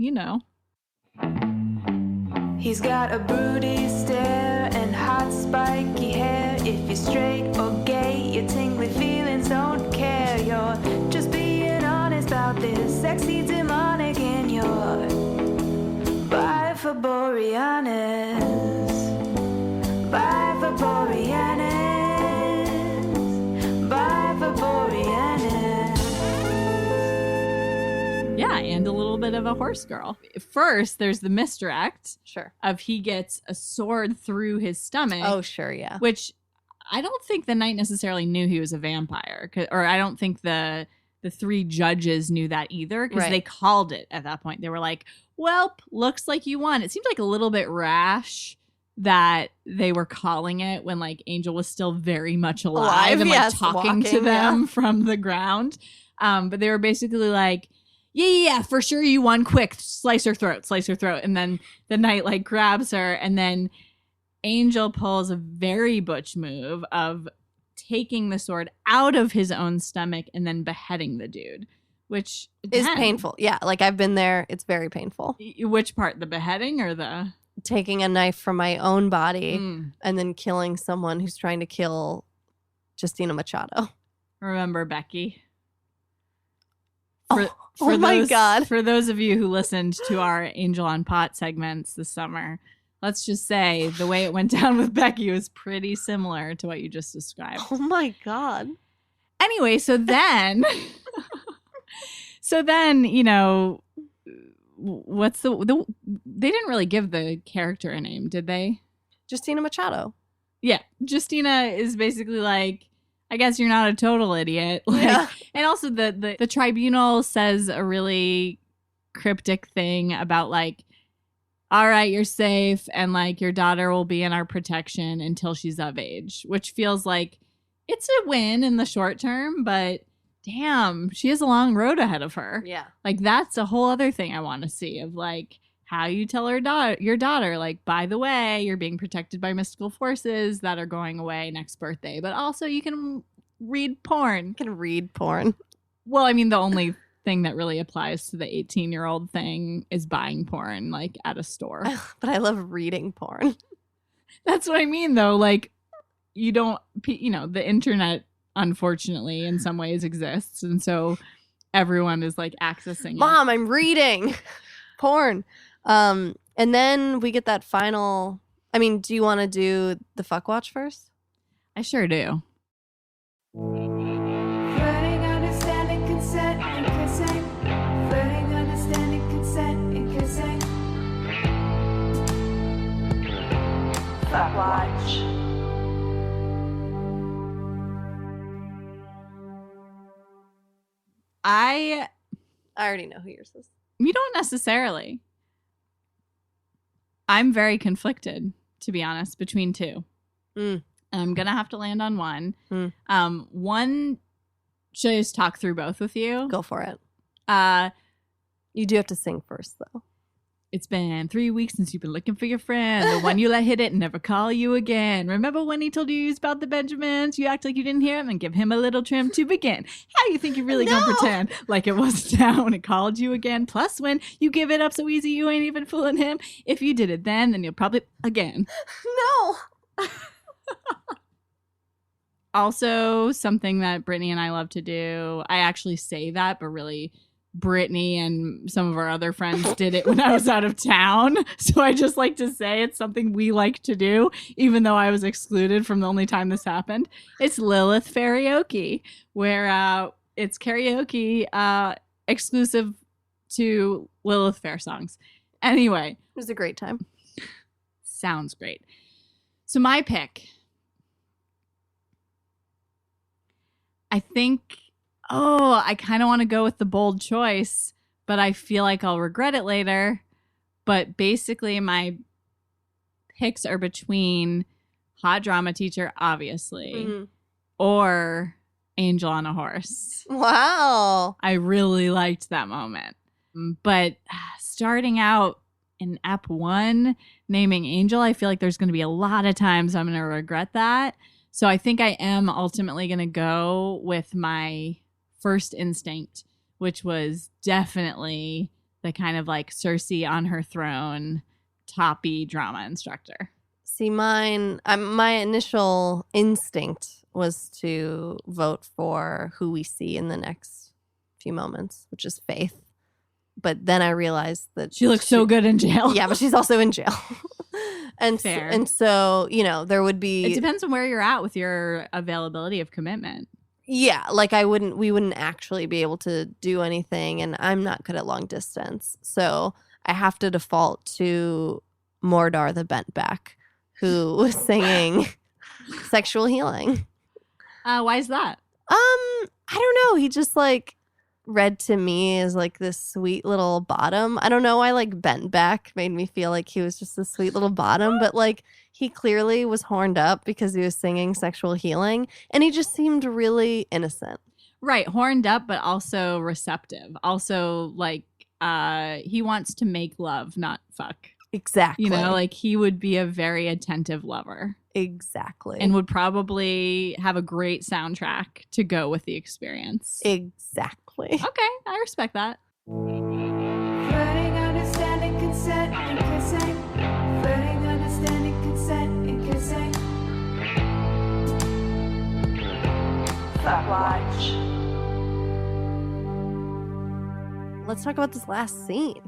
He's got a broody stare and hot spiky hair. If you're straight or gay, your tingly feelings don't care. You're just being honest about this sexy demonic in your bye for Boreanis. Bye for Boreanis. Bye for Boreanis. Yeah, and a little bit of a horse girl. First, there's the misdirect. Sure. Of he gets a sword through his stomach. Oh, sure, yeah. Which I don't think the knight necessarily knew he was a vampire. Or I don't think the three judges knew that either, because they called it at that point. They were like, well, looks like you won. It seemed like a little bit rash that they were calling it when like Angel was still very much alive and like talking to them from the ground. But they were basically like, yeah, for sure you won. Quick, slice her throat. And then the knight like grabs her, and then Angel pulls a very butch move of taking the sword out of his own stomach and then beheading the dude, which is painful. Yeah, like I've been there. It's very painful. Which part? The beheading or the taking a knife from my own body and then killing someone who's trying to kill Justina Machado. Remember Becky? Oh my God. For those of you who listened to our Angel on Pot segments this summer, let's just say the way it went down with Becky was pretty similar to what you just described. Oh my God. Anyway, so then, what's the they didn't really give the character a name, did they? Justina Machado. Yeah. Justina is basically like, I guess you're not a total idiot. Like, yeah. And also the tribunal says a really cryptic thing about like, all right, you're safe, and like your daughter will be in our protection until she's of age, which feels like it's a win in the short term, but damn, she has a long road ahead of her. Yeah. Like that's a whole other thing I want to see of like how you tell your daughter, like, by the way, you're being protected by mystical forces that are going away next birthday, but also you can read porn. Well, I mean, the only thing that really applies to the 18-year-old thing is buying porn, like, at a store. But I love reading porn. That's what I mean, though. Like, the internet, unfortunately, in some ways exists. And so everyone is, like, accessing Mom, I'm reading porn. And then we get that final... I mean, do you want to do the fuck watch first? I sure do. Flirting, understanding, consent, and kissing. Flirting, understanding, consent, and kissing. Fuck watch. I already know who yours is. You don't necessarily. I'm very conflicted, to be honest, between two. Mm. I'm going to have to land on one. Mm. One, should I just talk through both with you? Go for it. You do have to sing first, though. It's been 3 weeks since you've been looking for your friend. The one you let hit it and never call you again. Remember when he told you about the Benjamins? You act like you didn't hear him and give him a little trim to begin. How you think you're really going to pretend like it wasn't down when it called you again? Plus, when you give it up so easy, you ain't even fooling him. If you did it then you'll probably again. No. Also, something that Brittany and I love to do. I actually say that, but really Brittany and some of our other friends did it when I was out of town. So I just like to say it's something we like to do, even though I was excluded from the only time this happened. It's Lilith Karaoke, where it's karaoke exclusive to Lilith Fair songs. Anyway. It was a great time. Sounds great. So my pick, I think... I kind of want to go with the bold choice, but I feel like I'll regret it later. But basically, my picks are between Hot Drama Teacher, obviously, or Angel on a Horse. Wow. I really liked that moment. But starting out in Ep 1, naming Angel, I feel like there's going to be a lot of times I'm going to regret that. So I think I am ultimately going to go with my first instinct, which was definitely the kind of like Cersei on her throne, toppy drama instructor. See, my initial instinct was to vote for who we see in the next few moments, which is Faith. But then I realized that she looks so good in jail. Yeah, but she's also in jail. Fair. And so, there would be... It depends on where you're at with your availability of commitment. Yeah, like we wouldn't actually be able to do anything, and I'm not good at long distance. So I have to default to Mordar the Bentback, who was singing Sexual Healing. Why is that? I don't know. He just read to me as this sweet little bottom. I don't know why Bentback made me feel like he was just a sweet little bottom, but he clearly was horned up because he was singing Sexual Healing, and he just seemed really innocent. Right, horned up, but also receptive. Also, he wants to make love, not fuck. Exactly. He would be a very attentive lover. Exactly. And would probably have a great soundtrack to go with the experience. Exactly. Okay, I respect that. Flirting, understanding, consent, and kissing. Flirting, understanding, consent, and kissing. Fuck watch. Let's talk about this last scene.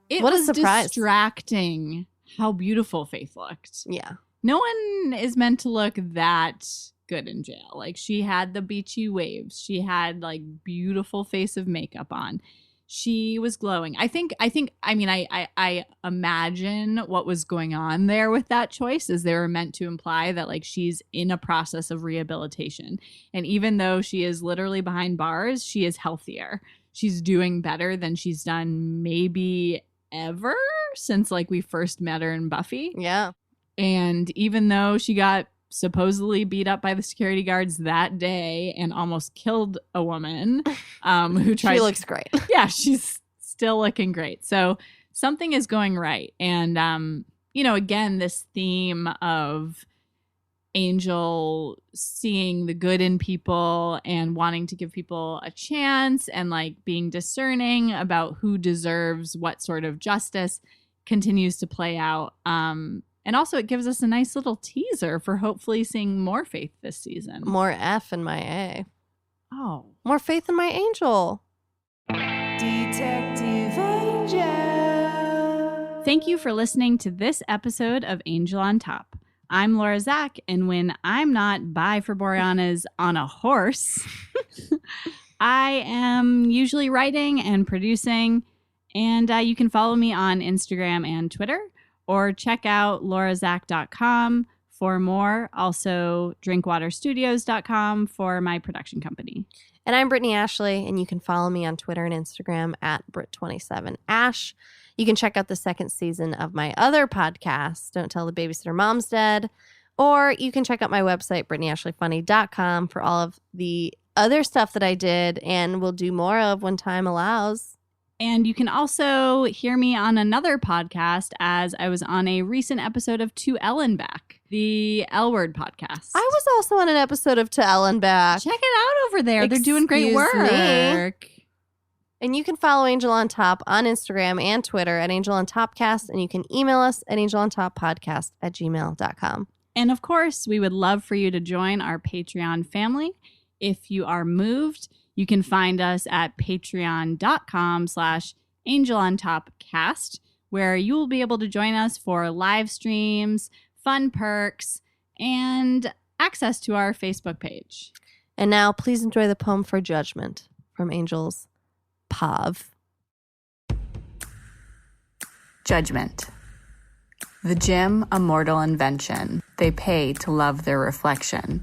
It what was a surprise. Distracting how beautiful Faith looked. Yeah. No one is meant to look that good in jail. She had the beachy waves. She had beautiful face of makeup on. She was glowing. I imagine what was going on there with that choice is they were meant to imply that she's in a process of rehabilitation. And even though she is literally behind bars, she is healthier. She's doing better than she's done maybe ever since we first met her in Buffy. Yeah. And even though she got supposedly beat up by the security guards that day and almost killed a woman who tried... She looks great. Yeah, she's still looking great. So something is going right. And, again, this theme of Angel seeing the good in people and wanting to give people a chance and being discerning about who deserves what sort of justice continues to play out. And also it gives us a nice little teaser for hopefully seeing more Faith this season. More F in my A. Oh. More Faith in my Angel. Detective Angel. Thank you for listening to this episode of Angel on Top. I'm Laura Zach, and when I'm not by for Boreanaz on a horse, I am usually writing and producing, and you can follow me on Instagram and Twitter, or check out laurazach.com for more. Also, drinkwaterstudios.com for my production company. And I'm Brittany Ashley, and you can follow me on Twitter and Instagram at Brit27Ash. You can check out the second season of my other podcast, Don't Tell the Babysitter Mom's Dead. Or you can check out my website, BrittanyAshleyFunny.com, for all of the other stuff that I did and will do more of when time allows. And you can also hear me on another podcast, as I was on a recent episode of To Ellen Back, the L Word podcast. I was also on an episode of To Ellen Back. Check it out over there. They're doing great work. Me. And you can follow Angel on Top on Instagram and Twitter at Angel on Topcast, and you can email us at angelontop.podcast@gmail.com. And of course, we would love for you to join our Patreon family. If you are moved, you can find us at patreon.com/angelontopcast, where you will be able to join us for live streams, fun perks, and access to our Facebook page. And now, please enjoy the poem for Judgment from Angel's Pav. Judgment. The gym, a mortal invention. They pay to love their reflection.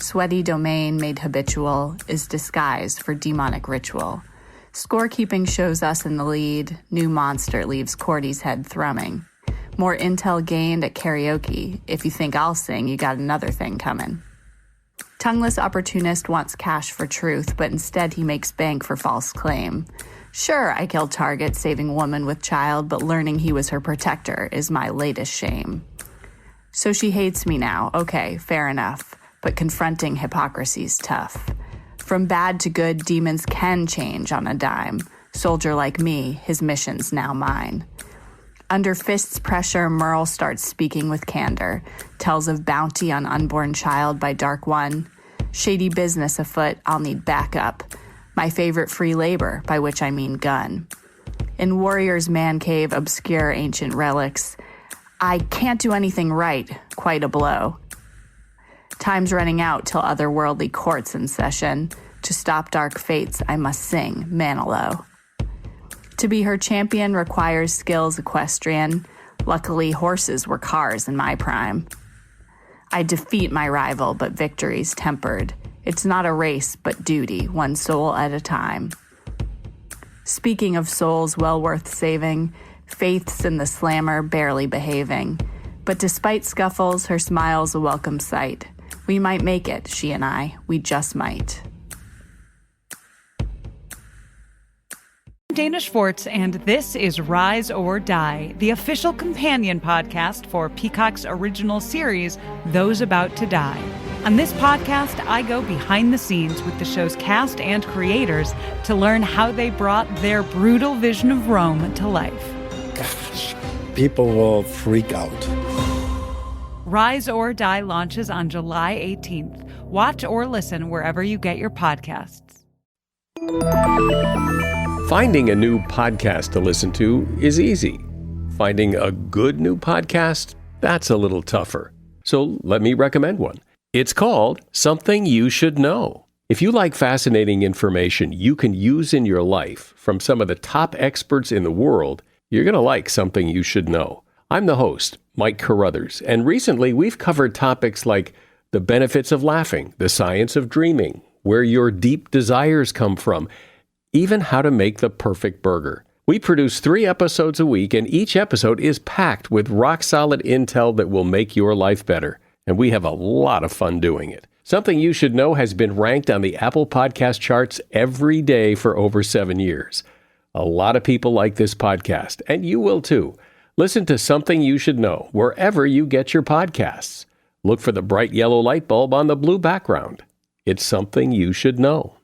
Sweaty domain made habitual is disguised for demonic ritual. Scorekeeping shows us in the lead. New monster leaves Cordy's head thrumming. More intel gained at karaoke. If you think I'll sing, you got another thing coming. Tongueless opportunist wants cash for truth, but instead he makes bank for false claim. Sure, I killed target, saving woman with child, but learning he was her protector is my latest shame. So she hates me now. Okay, fair enough. But confronting hypocrisy's tough. From bad to good, demons can change on a dime. Soldier like me, his mission's now mine. Under fist's pressure, Merle starts speaking with candor. Tells of bounty on unborn child by Dark One. Shady business afoot, I'll need backup. My favorite free labor, by which I mean gun. In Warrior's Man Cave, obscure ancient relics. I can't do anything right, quite a blow. Time's running out till otherworldly courts in session. To stop dark fates, I must sing Manilow. To be her champion requires skills equestrian. Luckily, horses were cars in my prime. I defeat my rival, but victory's tempered. It's not a race, but duty, one soul at a time. Speaking of souls well worth saving, faith's in the slammer barely behaving. But despite scuffles, her smile's a welcome sight. We might make it, she and I. We just might. Dana Schwartz, and this is Rise or Die, the official companion podcast for Peacock's original series, Those About to Die. On this podcast, I go behind the scenes with the show's cast and creators to learn how they brought their brutal vision of Rome to life. Gosh, people will freak out. Rise or Die launches on July 18th. Watch or listen wherever you get your podcasts. Finding a new podcast to listen to is easy. Finding a good new podcast, that's a little tougher. So let me recommend one. It's called Something You Should Know. If you like fascinating information you can use in your life from some of the top experts in the world, you're going to like Something You Should Know. I'm the host, Mike Carruthers, and recently we've covered topics like the benefits of laughing, the science of dreaming, where your deep desires come from, even how to make the perfect burger. We produce 3 episodes a week, and each episode is packed with rock-solid intel that will make your life better. And we have a lot of fun doing it. Something You Should Know has been ranked on the Apple Podcast charts every day for over 7 years. A lot of people like this podcast, and you will too. Listen to Something You Should Know wherever you get your podcasts. Look for the bright yellow light bulb on the blue background. It's Something You Should Know.